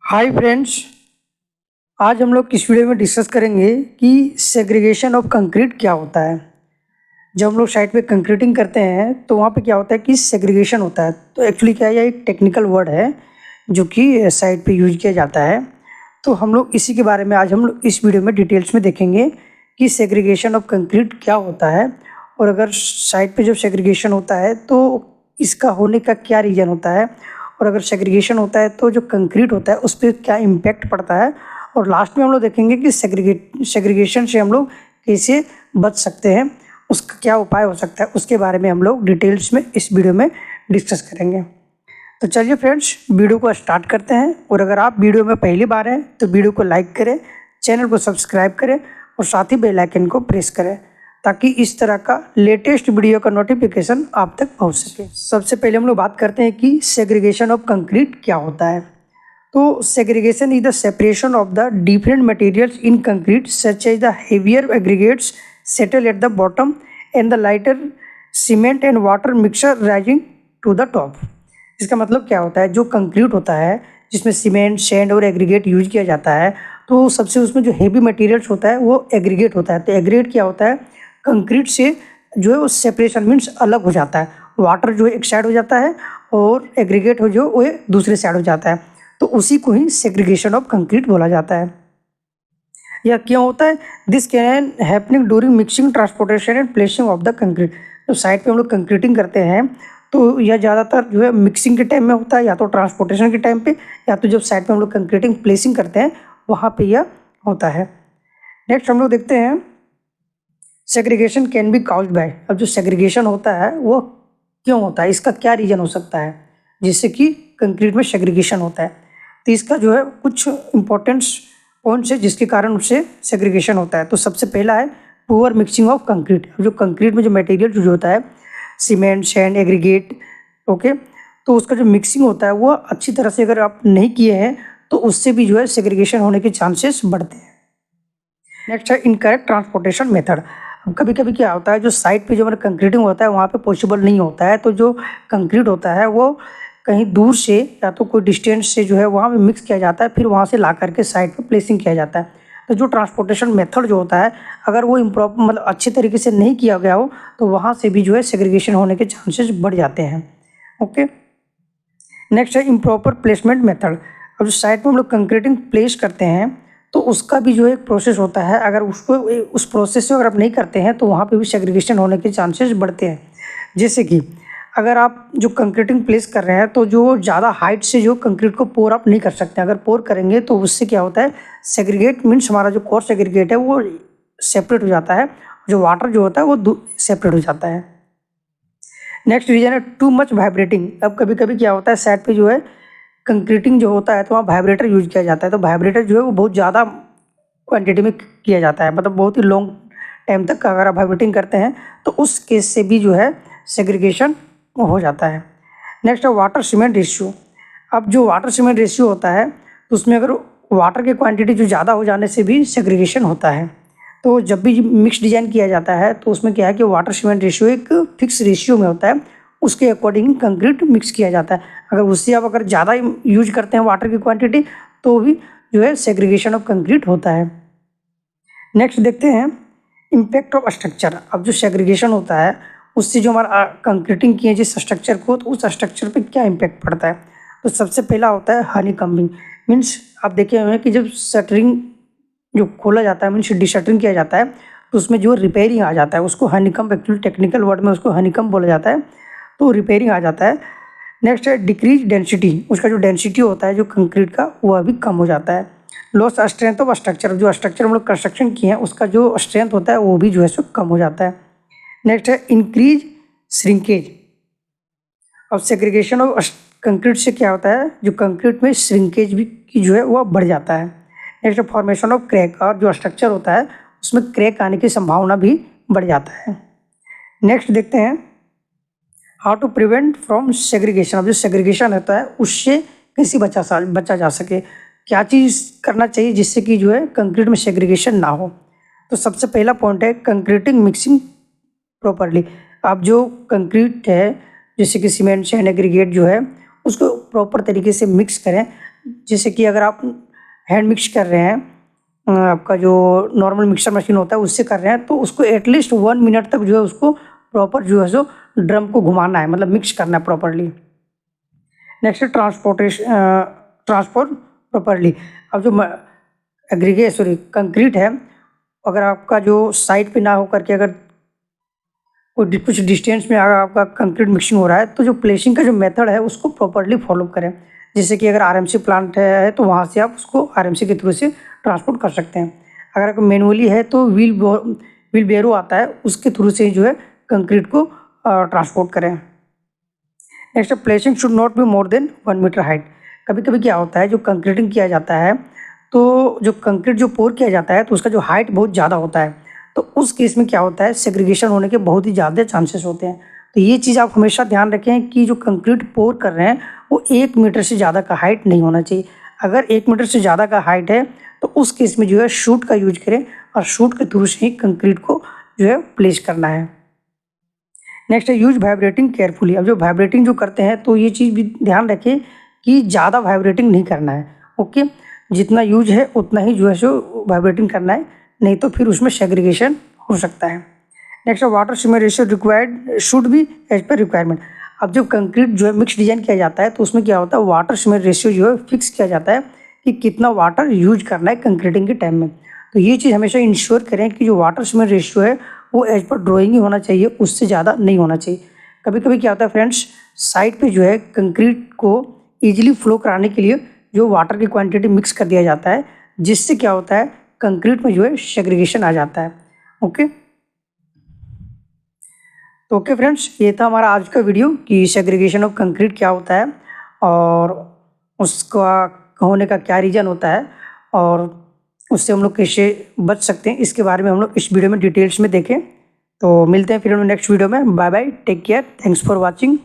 Hi friends, आज हम लोग इस वीडियो में डिस्कस करेंगे कि सेग्रीगेशन ऑफ कंक्रीट क्या होता है। जब हम लोग साइट पे कंक्रीटिंग करते हैं तो वहाँ पे क्या होता है कि सेग्रीगेशन होता है। तो एक्चुअली क्या है, यह एक टेक्निकल वर्ड है जो कि साइट पे यूज किया जाता है। तो हम लोग इसी के बारे में आज हम लोग इस वीडियो में डिटेल्स में देखेंगे कि सेग्रीगेशन ऑफ कंक्रीट क्या होता है, और अगर साइट पे जब सेग्रीगेशन होता है तो इसका होने का क्या रीज़न होता है, और अगर सेग्रीगेशन होता है तो जो कंक्रीट होता है उस पर क्या इम्पैक्ट पड़ता है, और लास्ट में हम लोग देखेंगे कि सेग्रीगेशन से हम लोग कैसे बच सकते हैं, उसका क्या उपाय हो सकता है, उसके बारे में हम लोग डिटेल्स में इस वीडियो में डिस्कस करेंगे। तो चलिए फ्रेंड्स, वीडियो को स्टार्ट करते हैं। और अगर आप वीडियो में पहली बार हैं तो वीडियो को लाइक करें, चैनल को सब्सक्राइब करें और साथ ही बेल आइकन को प्रेस करें ताकि इस तरह का लेटेस्ट वीडियो का नोटिफिकेशन आप तक पहुंच सके। सबसे पहले हम लोग बात करते हैं कि सेग्रीगेशन ऑफ कंक्रीट क्या होता है। तो segregation is the separation of the different materials in concrete such as the heavier aggregates settle at the bottom and the lighter cement and water mixture rising to the top. इसका मतलब क्या होता है, जो कंक्रीट होता है जिसमें cement, sand और एग्रीगेट यूज किया जाता है, तो सबसे उसमें जो हेवी मटेरियल्स होता है वो एग्रीगेट होता है। तो एग्रीगेट क्या होता है, कंक्रीट से जो है वो सेपरेशन मीन्स अलग हो जाता है। वाटर जो है एक साइड हो जाता है और एग्रीगेट हो जो वो दूसरे साइड हो जाता है। तो उसी को ही सेग्रीगेशन ऑफ कंक्रीट बोला जाता है। यह क्यों होता है? This can happening during mixing, transportation and placing of the concrete. तो साइड पे हम लोग कंक्रीटिंग करते हैं तो यह ज़्यादातर जो है मिक्सिंग के टाइम में होता है, या तो ट्रांसपोर्टेशन के टाइम पे, या तो जब साइड पे हम लोग कंक्रीटिंग प्लेसिंग करते हैं वहाँ पे यह होता है। नेक्स्ट हम लोग देखते हैं segregation can be caused bye. अब जो सेग्रीगेशन होता है वो क्यों होता है, इसका क्या रीज़न हो सकता है जिससे कि कंक्रीट में सेग्रीगेशन होता है। तो इसका जो है कुछ इंपॉर्टेंट्स पॉइंट्स है जिसके कारण उससे सेग्रीगेशन होता है। तो सबसे पहला है पुअर मिक्सिंग ऑफ कंक्रीट। जो कंक्रीट में जो मटेरियल यूज होता है, सीमेंट, सैंड, एग्रीगेट, ओके, तो उसका जो मिक्सिंग होता है वो अच्छी तरह से अगर आप नहीं किए हैं तो उससे भी जो है सेग्रीगेशन होने के चांसेस बढ़ते हैं। नेक्स्ट है इनकरेक्ट ट्रांसपोर्टेशन मेथड। अब कभी कभी क्या होता है, जो साइट पे जो हमारा कंक्रीटिंग होता है वहाँ पे पॉसिबल नहीं होता है, तो जो कंक्रीट होता है वो कहीं दूर से या तो कोई डिस्टेंस से जो है वहाँ पे मिक्स किया जाता है, फिर वहाँ से ला करके साइट पे प्लेसिंग किया जाता है। तो जो ट्रांसपोर्टेशन मेथड जो होता है, अगर वो इम्प्रॉपर मतलब अच्छे तरीके से नहीं किया गया हो तो वहाँ से भी जो है सेग्रीगेशन होने के चांसेस बढ़ जाते हैं। ओके, नेक्स्ट है इम्प्रॉपर प्लेसमेंट मेथड। अब जो साइट में हम लोग कंक्रीटिंग प्लेस करते हैं तो उसका भी जो एक प्रोसेस होता है, अगर उसको उस प्रोसेस से अगर आप नहीं करते हैं तो वहाँ पे भी सेग्रीगेशन होने के चांसेस बढ़ते हैं। जैसे कि अगर आप जो कंक्रीटिंग प्लेस कर रहे हैं तो जो ज़्यादा हाइट से जो कंक्रीट को पोर अप नहीं कर सकते, अगर पोर करेंगे तो उससे क्या होता है, सेग्रीगेट मीन्स हमारा जो कोर्स सेग्रीगेट है वो सेपरेट हो जाता है, जो वाटर जो होता है वो सेपरेट हो जाता है। नेक्स्ट रीजन है टू मच वाइब्रेटिंग। अब कभी कभी क्या होता है, साइड पे जो है कंक्रीटिंग जो होता है तो वहाँ वाइब्रेटर यूज किया जाता है। तो वाइब्रेटर जो है वो बहुत ज़्यादा क्वांटिटी में किया जाता है, मतलब बहुत ही लॉन्ग टाइम तक अगर आप वाइब्रेटिंग करते हैं तो उस केस से भी जो है सेग्रीगेशन हो जाता है। नेक्स्ट है वाटर सीमेंट रेशियो। अब जो वाटर सीमेंट रेशियो होता है तो उसमें अगर वाटर की क्वांटिटी जो ज़्यादा हो जाने से भी सेग्रीगेशन होता है। तो जब भी मिक्स डिज़ाइन किया जाता है तो उसमें क्या है कि वाटर सीमेंट रेशियो एक फिक्स रेशियो में होता है, उसके अकॉर्डिंग कंक्रीट मिक्स किया जाता है। अगर उससे आप अगर ज़्यादा यूज करते हैं वाटर की क्वांटिटी तो भी जो है सेग्रीगेशन ऑफ कंक्रीट होता है। नेक्स्ट देखते हैं इम्पैक्ट ऑफ स्ट्रक्चर। अब जो सेग्रीगेशन होता है उससे जो हमारा कंक्रीटिंग किए जिस स्ट्रक्चर को, तो उस स्ट्रक्चर पे क्या इम्पैक्ट पड़ता है। तो सबसे पहला होता है हनी कम्बिंग। मीन्स आप देखे हुए हैं कि जब शटरिंग जो खोला जाता है मीन्स डिशटरिंग किया जाता है तो उसमें जो रिपेयरिंग आ जाता है उसको हनीकम्ब, एक्चुअली टेक्निकल वर्ड में उसको हनीकम्ब बोला जाता है, तो रिपेयरिंग आ जाता है। नेक्स्ट है डिक्रीज डेंसिटी। उसका जो डेंसिटी होता है जो कंक्रीट का वह भी कम हो जाता है। Loss strength of structure. जो स्ट्रक्चर हम लोग कंस्ट्रक्शन किए हैं उसका जो स्ट्रेंथ होता है वो भी जो है सो कम हो जाता है। नेक्स्ट है इंक्रीज श्रिंकेज। अब सेग्रीगेशन ऑफ कंक्रीट से क्या होता है, जो कंक्रीट में श्रिंकेज भी की जो है वह बढ़ जाता है। Next formation of crack. और जो स्ट्रक्चर होता है उसमें क्रैक आने की संभावना भी बढ़ जाता है। नेक्स्ट देखते हैं how to prevent from segregation. अब जो सेग्रीगेशन होता है उससे कैसे बचा जा सके, क्या चीज़ करना चाहिए जिससे कि जो है कंक्रीट में सेग्रीगेशन ना हो। तो सबसे पहला पॉइंट है कंक्रीटिंग मिक्सिंग प्रॉपरली। आप जो कंक्रीट है जैसे कि सीमेंट, सैंड, एग्रीगेट जो है उसको प्रॉपर तरीके से मिक्स करें। जैसे कि अगर आप हैंड मिक्स कर रहे हैं, आपका जो नॉर्मल मिक्सर मशीन होता है उससे कर रहे हैं, तो उसको एटलीस्ट 1 मिनट तक जो है उसको प्रॉपर जो है सो ड्रम को घुमाना है, मतलब मिक्स करना है प्रॉपरली। नेक्स्ट है ट्रांसपोर्ट प्रॉपरली। अब जो कंक्रीट है, अगर आपका जो साइड पे ना हो करके अगर कुछ डिस्टेंस में अगर आपका कंक्रीट मिक्सिंग हो रहा है, तो जो प्लेसिंग का जो मेथड है उसको प्रॉपरली फॉलो करें। जैसे कि अगर आरएमसी प्लांट है तो वहाँ से आप उसको आरएमसी के थ्रू से ट्रांसपोर्ट कर सकते हैं। अगर आपको मैनुअली है तो व्हील बेरो आता है, उसके थ्रू से जो है कंक्रीट को ट्रांसपोर्ट करें। Next, placing should not be more than 1 metre height. कभी कभी क्या होता है, जो कंक्रीटिंग किया जाता है, तो जो कंक्रीट जो पोर किया जाता है तो उसका जो हाइट बहुत ज़्यादा होता है, तो उस केस में क्या होता है, सेग्रीगेशन होने के बहुत ही ज़्यादा चांसेस होते हैं। तो ये चीज़ आप हमेशा ध्यान रखें कि जो कंक्रीट पोर कर रहे हैं वो 1 मीटर से ज़्यादा का हाइट नहीं होना चाहिए। अगर 1 मीटर से ज़्यादा का हाइट है तो उस केस में जो है शूट का यूज करें, और शूट के थ्रू से ही कंक्रीट को जो है प्लेस करना है। नेक्स्ट है यूज वाइब्रेटिंग केयरफुली। अब जो वाइब्रेटिंग जो करते हैं तो ये चीज़ भी ध्यान रखें कि ज़्यादा वाइब्रेटिंग नहीं करना है। ओके, जितना यूज है उतना ही जो है सो वाइब्रेटिंग करना है, नहीं तो फिर उसमें सेग्रीगेशन हो सकता है। नेक्स्ट है water cement ratio required should be as per requirement. अब जब कंक्रीट जो है मिक्स डिजाइन किया जाता है तो उसमें क्या होता है, वाटर सीमेंट रेशियो जो है फिक्स किया जाता है कि कितना वाटर यूज करना है कंक्रीटिंग के टाइम में। तो ये चीज़ हमेशा इंश्योर करें कि जो वाटर सीमेंट रेशियो है वो एज पर ड्राइंग ही होना चाहिए, उससे ज़्यादा नहीं होना चाहिए। कभी कभी क्या होता है फ्रेंड्स, साइड पे जो है कंक्रीट को ईजिली फ्लो कराने के लिए जो वाटर की क्वांटिटी मिक्स कर दिया जाता है, जिससे क्या होता है, कंक्रीट में जो है सेग्रीगेशन आ जाता है। ओके, तो ओके फ्रेंड्स, ये था हमारा आज का वीडियो कि सेग्रीगेशन ऑफ कंक्रीट क्या होता है और उसका होने का क्या रीज़न होता है, और उससे हम लोग कैसे बच सकते हैं, इसके बारे में हम लोग इस वीडियो में डिटेल्स में देखें। तो मिलते हैं फिर हम नेक्स्ट वीडियो में। Bye bye, take care, thanks for watching.